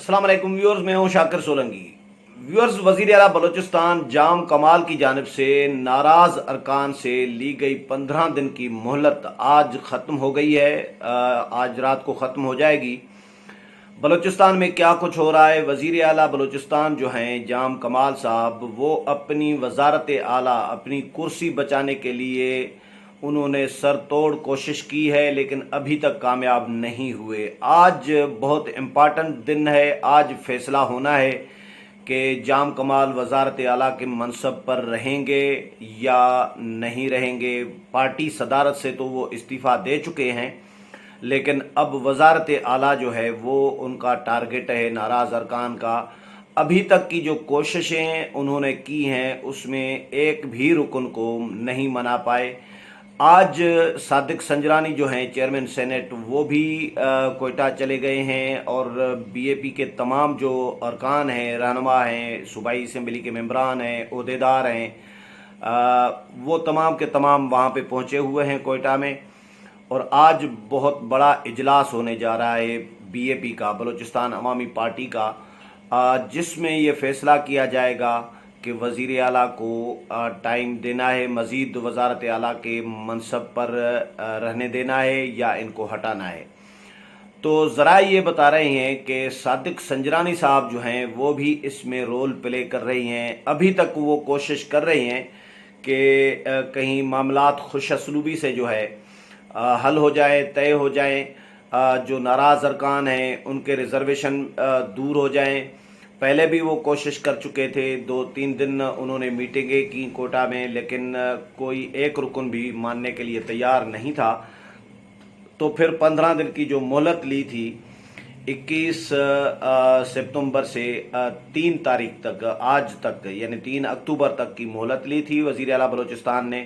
अस्सलाम वालेकुम व्यूअर्स, मैं हूं शाकिर सोलंकी। व्यूअर्स, वजीर आला बलोचिस्तान जाम कमाल की जानिब से नाराज अरकान से ली गई 15 दिन की मोहलत आज ख़त्म हो गई है। आज रात को ख़त्म हो जाएगी। बलोचिस्तान में क्या कुछ हो रहा है, वजीर आला बलोचिस्तान जो हैं जाम कमाल साहब, वो अपनी वजारत आला, अपनी कुर्सी बचाने के लिए उन्होंने सर तोड़ कोशिश की है, लेकिन अभी तक कामयाब नहीं हुए। आज बहुत इम्पॉर्टेंट दिन है। आज फैसला होना है कि जाम कमाल वजारत आला के मनसब पर रहेंगे या नहीं रहेंगे। पार्टी सदारत से तो वो इस्तीफ़ा दे चुके हैं, लेकिन अब वजारत आला जो है वो उनका टारगेट है नाराज़ अरकान का। अभी तक की जो कोशिशें उन्होंने की हैं उसमें एक भी रुकन को नहीं मना पाए। आज सादिक संजरानी जो हैं चेयरमैन सेनेट, वो भी कोयटा चले गए हैं और बीएपी के तमाम जो अरकान हैं, रहनुमा हैं, सूबाई असम्बली के मेंबरान हैं, ओहदेदार हैं, वो तमाम के तमाम वहाँ पे पहुँचे हुए हैं कोयटा में। और आज बहुत बड़ा इजलास होने जा रहा है बीएपी का, बलूचिस्तान अवामी पार्टी का, जिसमें ये फैसला किया जाएगा कि वज़ीर आला को टाइम देना है, मज़ीद वज़ारत आला के मनसब पर रहने देना है या इनको हटाना है। तो ज़रा ये बता रहे हैं कि सादिक संजरानी साहब जो हैं वो भी इसमें रोल प्ले कर रही हैं। अभी तक वो कोशिश कर रही हैं कि कहीं मामलात खुश असलूबी से जो है हल हो जाए, तय हो जाए, जो नाराज़ अरकान हैं उनके रिजर्वेशन दूर हो जाएं। पहले भी वो कोशिश कर चुके थे, 2-3 दिन उन्होंने मीटिंगें की कोटा में, लेकिन कोई एक रुकन भी मानने के लिए तैयार नहीं था। तो फिर 15 दिन की जो मोहलत ली थी 21 सितंबर से 3 तारीख तक, आज तक यानी 3 अक्टूबर तक की मोहलत ली थी वज़ीर आला बलूचिस्तान ने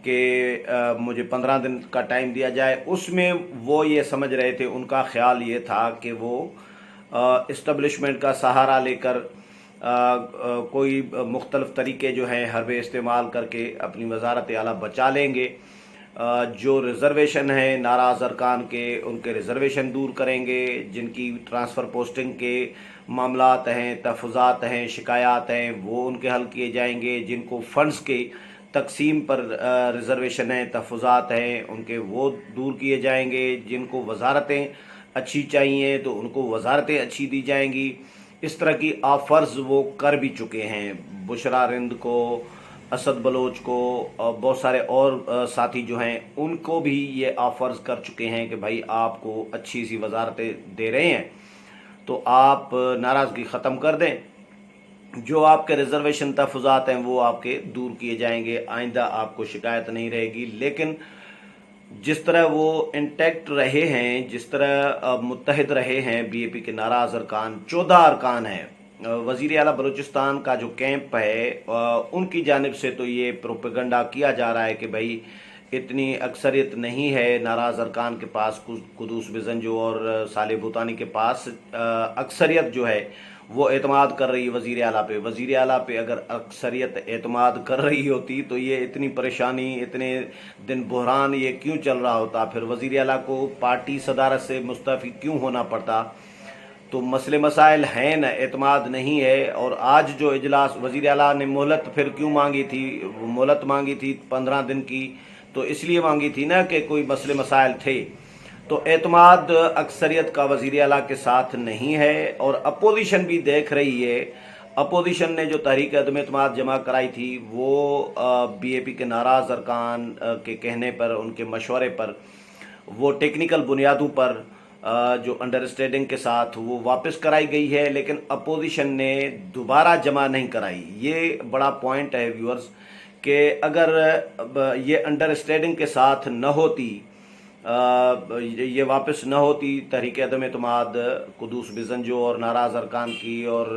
कि मुझे 15 दिन का टाइम दिया जाए। उसमें वो ये समझ रहे थे, उनका ख्याल ये था कि वो इस्टबलिशमेंट का सहारा लेकर कोई मुख्तलिफ तरीके जो हैं हरबे इस्तेमाल करके अपनी वजारत आला बचा लेंगे। जो रिज़र्वेशन है नाराज़ अरकान के, उनके रिज़र्वेशन दूर करेंगे। जिनकी ट्रांसफ़र पोस्टिंग के मामलात हैं, तहफ़्फ़ुज़ात हैं, शिकायत हैं, वो उनके हल किए जाएंगे। जिनको फ़ंड्स के तकसीम पर रिज़र्वेशन है, तहफ़्फ़ुज़ात हैं, उनके वो दूर किए जाएंगे। जिनको वजारतें अच्छी चाहिए तो उनको वजारतें अच्छी दी जाएंगी। इस तरह की ऑफ़र्स वो कर भी चुके हैं। बुशरा रिंद को, असद बलोच को और बहुत सारे और साथी जो हैं उनको भी ये ऑफ़र्स कर चुके हैं कि भाई आपको अच्छी सी वजारतें दे रहे हैं तो आप नाराज़गी ख़त्म कर दें। जो आपके रिज़र्वेशन तहफ़्फ़ुज़ात हैं वो आपके दूर किए जाएंगे, आइंदा आपको शिकायत नहीं रहेगी। लेकिन जिस तरह वो इंटैक्ट रहे हैं, जिस तरह मुत्तहिद रहे हैं बीएपी के नाराज़ अरकान, 14 अरकान हैं। वज़ीर आला बलूचिस्तान का जो कैंप है उनकी जानिब से तो ये प्रोपेगेंडा किया जा रहा है कि भाई इतनी अक्सरियत नहीं है नाराज़ अरकान के पास, कुदूस बिज़ंजो और साले भूतानी के पास अक्सरियत जो है वो एतमाद कर रही है वज़ीर आला पे। वज़ीर आला पे अगर अक्सरियत एतमाद कर रही होती तो ये इतनी परेशानी, इतने दिन बहरान ये क्यों चल रहा होता, फिर वज़ीर आला को पार्टी सदारत से मुस्तफ़ी क्यों होना पड़ता। तो मसले मसाइल हैं न, एतमाद नहीं है। और आज जो इजलास वज़ीर आला ने मोहलत फिर क्यों मांगी थी, मोहलत मांगी थी 15 दिन की, तो इसलिए मांगी थी ना कि कोई मसले मसाइल थे। तो एतमाद अक्सरियत का वज़ीर आला के साथ नहीं है। और अपोजिशन भी देख रही है। अपोजिशन ने जो तहरीक अदम एतमाद जमा कराई थी वो बीएपी के नाराज़ अरकान के कहने पर, उनके मशवरे पर, वो टेक्निकल बुनियादों पर जो अंडरस्टैंडिंग के साथ वो वापस कराई गई है, लेकिन अपोजिशन ने दोबारा जमा नहीं कराई। ये बड़ा पॉइंट है व्यूअर्स कि अगर ये अंडरस्टैंडिंग के साथ न होती, ये वापस न होती तहरीक अदम एतमाद कुदूस बिज़ंजो और नाराज़ अरकान की और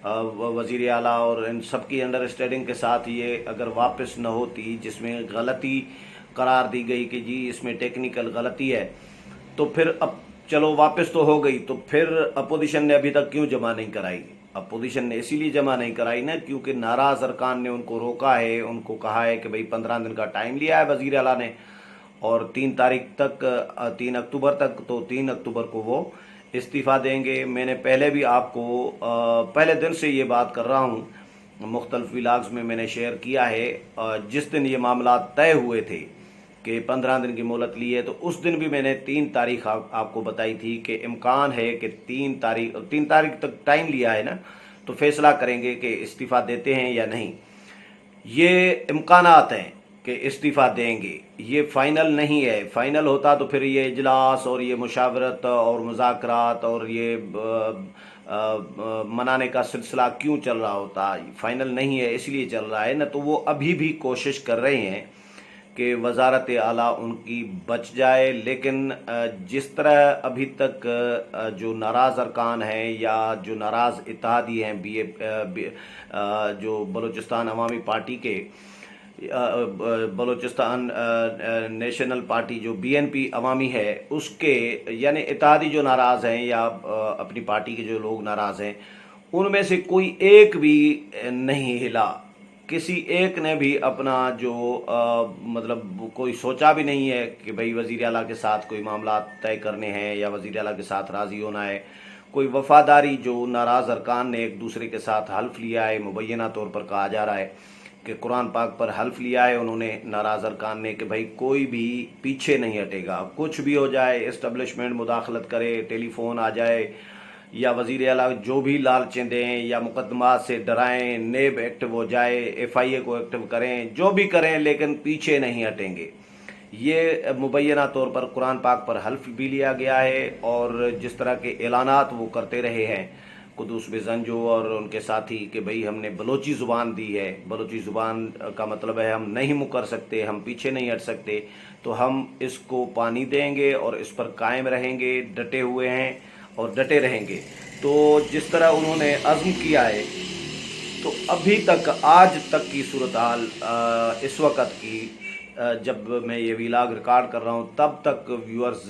वज़ीर आला और इन सब की अंडरस्टैंडिंग के साथ ये अगर वापस न होती, जिसमें गलती करार दी गई कि जी इसमें टेक्निकल गलती है, तो फिर अब चलो वापस तो हो गई, तो फिर अपोजिशन ने अभी तक क्यों जमा नहीं कराई। अपोजिशन ने इसीलिए जमा नहीं कराई ना क्योंकि नाराज़ अरकान ने उनको रोका है, उनको कहा है कि भाई 15 दिन का टाइम लिया है वज़ीर आला ने और 3 तारीख तक, 3 अक्टूबर तक, तो 3 अक्टूबर को वो इस्तीफ़ा देंगे। मैंने पहले भी आपको पहले दिन से ये बात कर रहा हूँ, मुख्तलिफ व्लॉग्स में मैंने शेयर किया है। जिस दिन ये मामला तय हुए थे कि 15 दिन की मोहलत ली है, तो उस दिन भी मैंने 3 तारीख आपको बताई थी कि इम्कान है कि 3 तारीख तक टाइम लिया है ना, तो फैसला करेंगे कि इस्तीफ़ा देते हैं या नहीं। ये इम्कानात हैं कि इस्तीफ़ा देंगे, ये फ़ाइनल नहीं है। फ़ाइनल होता तो फिर ये इजलास और ये मुशावरत और मुज़ाकरात और ये मनाने का सिलसिला क्यों चल रहा होता। फ़ाइनल नहीं है इसलिए चल रहा है ना। तो वो अभी भी कोशिश कर रहे हैं कि वज़ारत आला उनकी बच जाए, लेकिन जिस तरह अभी तक जो नाराज़ अरकान हैं या जो नाराज़ इत्तेहादी हैं जो बलूचिस्तान अवामी पार्टी के बलूचिस्तान नेशनल पार्टी जो BNP अवामी है उसके यानी इत्तेहादी जो नाराज़ हैं या अपनी पार्टी के जो लोग नाराज़ हैं, उनमें से कोई एक भी नहीं हिला। किसी एक ने भी अपना जो मतलब कोई सोचा भी नहीं है कि भाई वज़ीर आला के साथ कोई मामला तय करने हैं या वज़ीर आला के साथ राज़ी होना है। कोई वफ़ादारी जो नाराज़ अरकान ने एक दूसरे के साथ हल्फ लिया है, मुबैना तौर पर कहा जा रहा है कि कुरान पाक पर हल्फ लिया है उन्होंने नाराज़ अरकान ने कि भाई कोई भी पीछे नहीं हटेगा, कुछ भी हो जाए, इस्टबलिशमेंट मुदाखलत करे, टेलीफोन आ जाए या वज़ीर आला जो भी लालचें दें या मुकदमात से डराएं, नेब एक्टिव हो जाए, FIA को एक्टिव करें, जो भी करें, लेकिन पीछे नहीं हटेंगे। ये मुबैना तौर पर कुरान पाक पर हल्फ भी लिया गया है और जिस तरह के ऐलानात वो करते रहे हैं कुदूस बिज़ंजो और उनके साथी कि भाई हमने बलोची ज़ुबान दी है, बलोची ज़ुबान का मतलब है हम नहीं मुकर सकते, हम पीछे नहीं हट सकते, तो हम इसको पानी देंगे और इस पर कायम रहेंगे, डटे हुए हैं और डटे रहेंगे। तो जिस तरह उन्होंने अज़्म किया है, तो अभी तक आज तक की सूरत हाल इस वक्त की जब मैं ये व्लॉग रिकॉर्ड कर रहा हूँ तब तक व्यूअर्स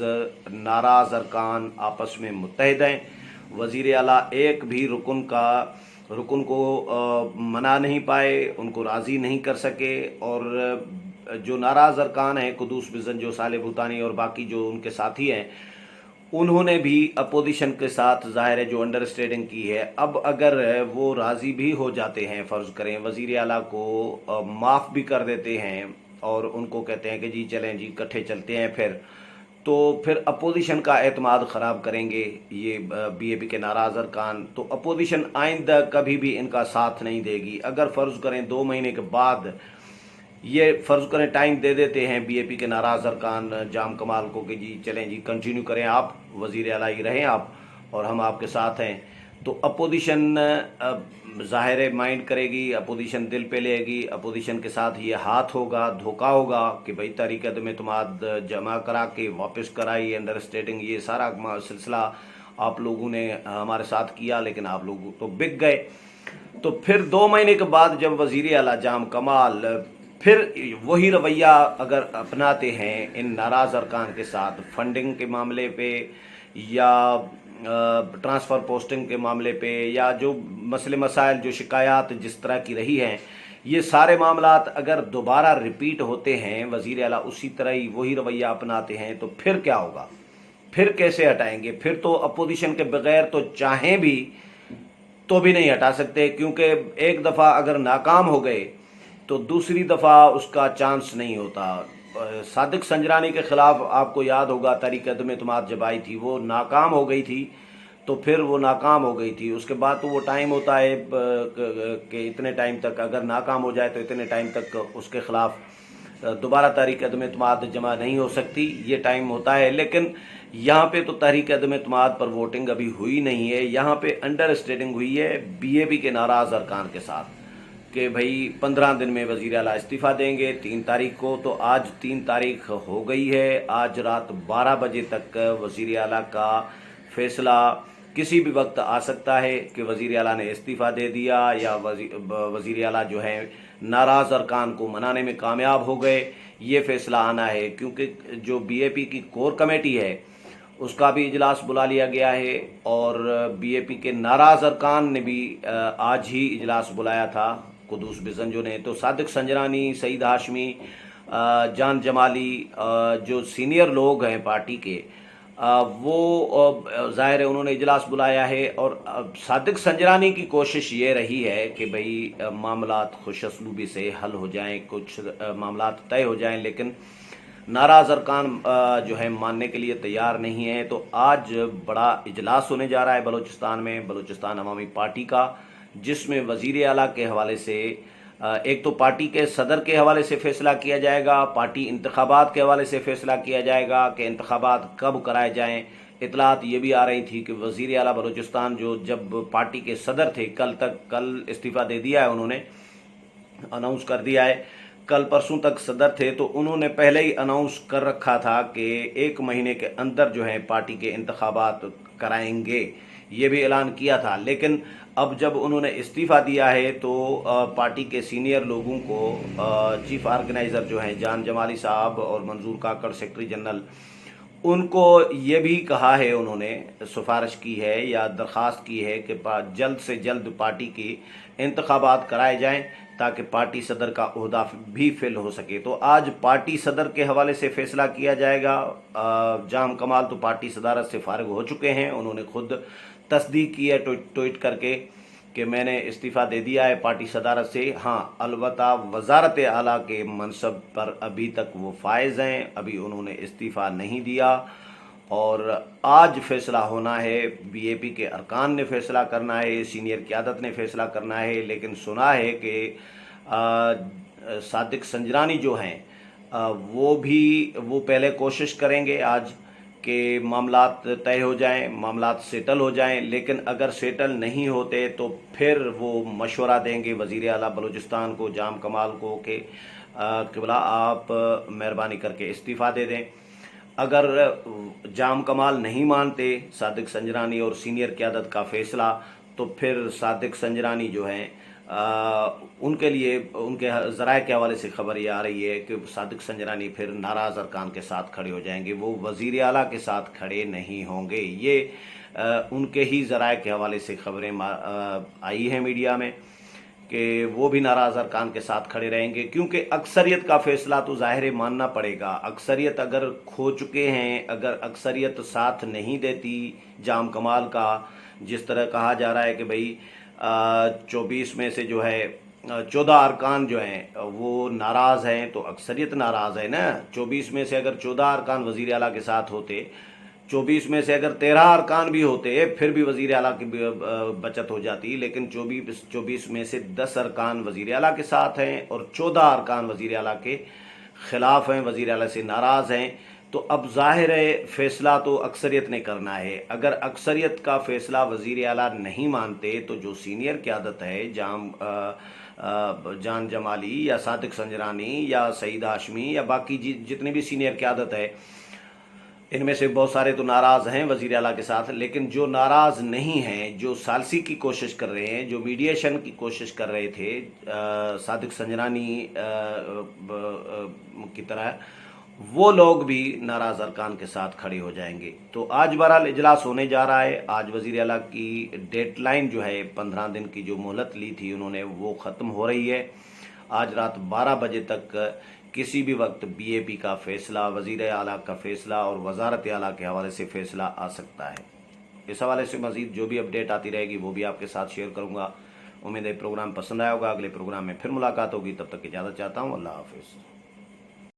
नाराज़ अरकान आपस में मुत्तहिद हैं। वज़ीर आला एक भी रुकन को मना नहीं पाए, उनको राज़ी नहीं कर सके। और जो नाराज़ अरकान हैं कुदूस बिज़ंजो, साले भूतानी और बाकी जो उनके साथी हैं, उन्होंने भी अपोजिशन के साथ ज़ाहिर है जो अंडरस्टैंडिंग की है। अब अगर वो राज़ी भी हो जाते हैं, फ़र्ज़ करें वज़ीर आला को माफ़ भी कर देते हैं और उनको कहते हैं कि जी चलें जी इकट्ठे चलते हैं, फिर अपोजिशन का एतमाद ख़राब करेंगे ये BAP के नाराज़ अरकान। तो अपोजिशन आइंदा कभी भी इनका साथ नहीं देगी। अगर फ़र्ज़ करें 2 महीने के बाद ये फ़र्ज़ करें टाइम दे देते हैं BAP के नाराज़ अरकान जाम कमाल को कि जी चलें जी कंटिन्यू करें, आप वज़ीर आला ही रहें आप और हम आपके साथ हैं, तो अपोजिशन ज़ाहिर माइंड करेगी, अपोजिशन दिल पे लेगी, अपोजिशन के साथ ये हाथ होगा, धोखा होगा कि भाई तहरीक अदम एतमाद जमा करा के वापस कराई, अंडरस्टैंडिंग ये सारा सिलसिला आप लोगों ने हमारे साथ किया, लेकिन आप लोग तो बिक गए। तो फिर 2 महीने के बाद जब वज़ीर आला जाम कमाल फिर वही रवैया अगर अपनाते हैं इन नाराज़ अरकान के साथ, फंडिंग के मामले पे या ट्रांसफ़र पोस्टिंग के मामले पे या जो मसले मसाइल जो शिकायत जिस तरह की रही हैं, ये सारे मामलात अगर दोबारा रिपीट होते हैं, वज़ीर आला उसी तरह ही वही रवैया अपनाते हैं, तो फिर क्या होगा? फिर कैसे हटाएंगे? फिर तो अपोजिशन के बगैर तो चाहें भी तो भी नहीं हटा सकते, क्योंकि एक दफ़ा अगर नाकाम हो गए तो दूसरी दफ़ा उसका चांस नहीं होता। सादिक संजरानी के ख़िलाफ़ आपको याद होगा तहरीक अदम एतमाद जब आई थी, वो नाकाम हो गई थी, तो फिर वो नाकाम हो गई थी। उसके बाद तो वो टाइम होता है कि इतने टाइम तक अगर नाकाम हो जाए तो इतने टाइम तक उसके ख़िलाफ़ दोबारा तहरीक अदम एतमाद जमा नहीं हो सकती, ये टाइम होता है। लेकिन यहाँ पे तो तहरीक अदम एतमाद पर वोटिंग अभी हुई नहीं है, यहाँ पे अंडरस्टैंडिंग हुई है BAP के नाराज़ अरकान के साथ कि भाई 15 दिन में वज़ीर आला इस्तीफ़ा देंगे 3 तारीख को। तो आज 3 तारीख हो गई है, आज रात 12 बजे तक वज़ीर आला का फ़ैसला किसी भी वक्त आ सकता है कि वज़ीर आला ने इस्तीफ़ा दे दिया या वज़ीर आला जो है नाराज़ अरकान को मनाने में कामयाब हो गए, ये फ़ैसला आना है। क्योंकि जो BAP की कोर कमेटी है उसका भी इजलास बुला लिया गया है और BAP के नाराज़ अरकान ने भी आज ही इजलास बुलाया था कुदूस बिज़ंजो ने। तो सादिक संजरानी, सईद हाशमी, जान जमाली, जो सीनियर लोग हैं पार्टी के, वो ज़ाहिर है उन्होंने इजलास बुलाया है। और सादिक संजरानी की कोशिश ये रही है कि भाई मामलात खुशअस्लूबी से हल हो जाएं, कुछ मामलात तय हो जाएं, लेकिन नाराज़ अरकान जो है मानने के लिए तैयार नहीं है। तो आज बड़ा इजलास होने जा रहा है बलूचिस्तान में, बलूचिस्तान अवामी पार्टी का, जिसमें वज़ीर आला के हवाले से एक तो पार्टी के सदर के हवाले से फैसला किया जाएगा, पार्टी इंतखाबात के हवाले से फैसला किया जाएगा कि इंतखाबात कब कराए जाएं। इतलात ये भी आ रही थी कि वज़ीर आला बलूचिस्तान जो जब पार्टी के सदर थे, कल इस्तीफ़ा दे दिया है, उन्होंने अनाउंस कर दिया है, कल परसों तक सदर थे, तो उन्होंने पहले ही अनाउंस कर रखा था कि 1 महीने के अंदर जो है पार्टी के इंतखाबात कराएंगे, ये भी ऐलान किया था। लेकिन अब जब उन्होंने इस्तीफ़ा दिया है तो पार्टी के सीनियर लोगों को, चीफ ऑर्गेनाइज़र जो हैं जान जमाली साहब और मंजूर काकड़ सेक्रेटरी जनरल, उनको ये भी कहा है, उन्होंने सिफारिश की है या दरख्वास्त की है कि जल्द से जल्द पार्टी की इंतखाबात कराए जाएं ताकि पार्टी सदर का ओहदा भी फिल हो सके। तो आज पार्टी सदर के हवाले से फैसला किया जाएगा। जाम कमाल तो पार्टी सदारत से फारिग हो चुके हैं, उन्होंने खुद तस्दीक की है ट्वीट करके कि मैंने इस्तीफ़ा दे दिया है पार्टी सदारत से। हाँ, अलबत्ता वज़ारत आला के मनसब पर अभी तक वो फायज़ हैं, अभी उन्होंने इस्तीफ़ा नहीं दिया और आज फैसला होना है। बीएपी के अरकान ने फैसला करना है, सीनियर क़यादत ने फैसला करना है। लेकिन सुना है कि सादिक संजरानी जो हैं वो पहले कोशिश करेंगे आज कि मामलात तय हो जाएं, मामलात सेटल हो जाएं। लेकिन अगर सेटल नहीं होते तो फिर वो मशवरा देंगे वज़ीर आला बलूचिस्तान को, जाम कमाल को, कि क़िबला आप मेहरबानी करके इस्तीफ़ा दे दें। अगर जाम कमाल नहीं मानते सादिक संजरानी और सीनियर क़यादत का फ़ैसला, तो फिर सादिक संजरानी जो हैं उनके लिए उनके ज़राए के हवाले से खबर ये आ रही है कि सादिक संजरानी फिर नाराज़ अरकान के साथ खड़े हो जाएंगे, वो वज़ीर आला के साथ खड़े नहीं होंगे। ये उनके ही ज़राए के हवाले से खबरें आई हैं मीडिया में कि वो भी नाराज़ अरकान के साथ खड़े रहेंगे, क्योंकि अक्सरियत का फ़ैसला तो ज़ाहिर मानना पड़ेगा। अक्सरियत अगर खो चुके हैं, अगर अक्सरियत साथ नहीं देती जाम कमाल का, जिस तरह कहा जा रहा है कि भाई 24 में से जो है 14 अरकान जो हैं वो नाराज़ हैं, तो अक्सरियत नाराज़ है ना। 24 में से अगर 14 अरकान वज़ीर आला के साथ होते, 24 में से अगर 13 अरकान भी होते, फिर भी वज़ीर आला की बचत हो जाती। लेकिन 24 में से 10 अरकान वज़ीर आला के साथ हैं और 14 अरकान वज़ीर आला के ख़िलाफ़ हैं, वज़ीर आला से नाराज़ हैं। तो अब ज़ाहिर है फ़ैसला तो अक्सरियत ने करना है। अगर अक्सरियत का फ़ैसला वज़ीर आला नहीं मानते तो जो सीनियर क़यादत है, जान जमाली या सादिक संजरानी या सईद हाशमी या बाकी जितनी भी सीनियर क़यादत है, इनमें से बहुत सारे तो नाराज़ हैं वज़ीर आला के साथ। लेकिन जो नाराज़ नहीं हैं, जो सालसी की कोशिश कर रहे हैं, जो मीडिएशन की कोशिश कर रहे थे सादिक संजरानी की तरह, वो लोग भी नाराज़ अरकान के साथ खड़े हो जाएंगे। तो आज बहरहाल इजलास होने जा रहा है। आज वज़ीर आला की डेडलाइन जो है 15 दिन की जो मोहलत ली थी उन्होंने, वो ख़त्म हो रही है। आज रात 12 बजे तक किसी भी वक्त बीएपी का फ़ैसला, वज़ीर आला का फ़ैसला और वज़ारत आला के हवाले से फ़ैसला आ सकता है। इस हवाले से मज़ीद जो भी अपडेट आती रहेगी वो भी आपके साथ शेयर करूँगा। उम्मीद है प्रोग्राम पसंद आया होगा। अगले प्रोग्राम में फिर मुलाकात होगी, तब तक इजाज़त चाहता हूँ। अल्लाह हाफ़िज़।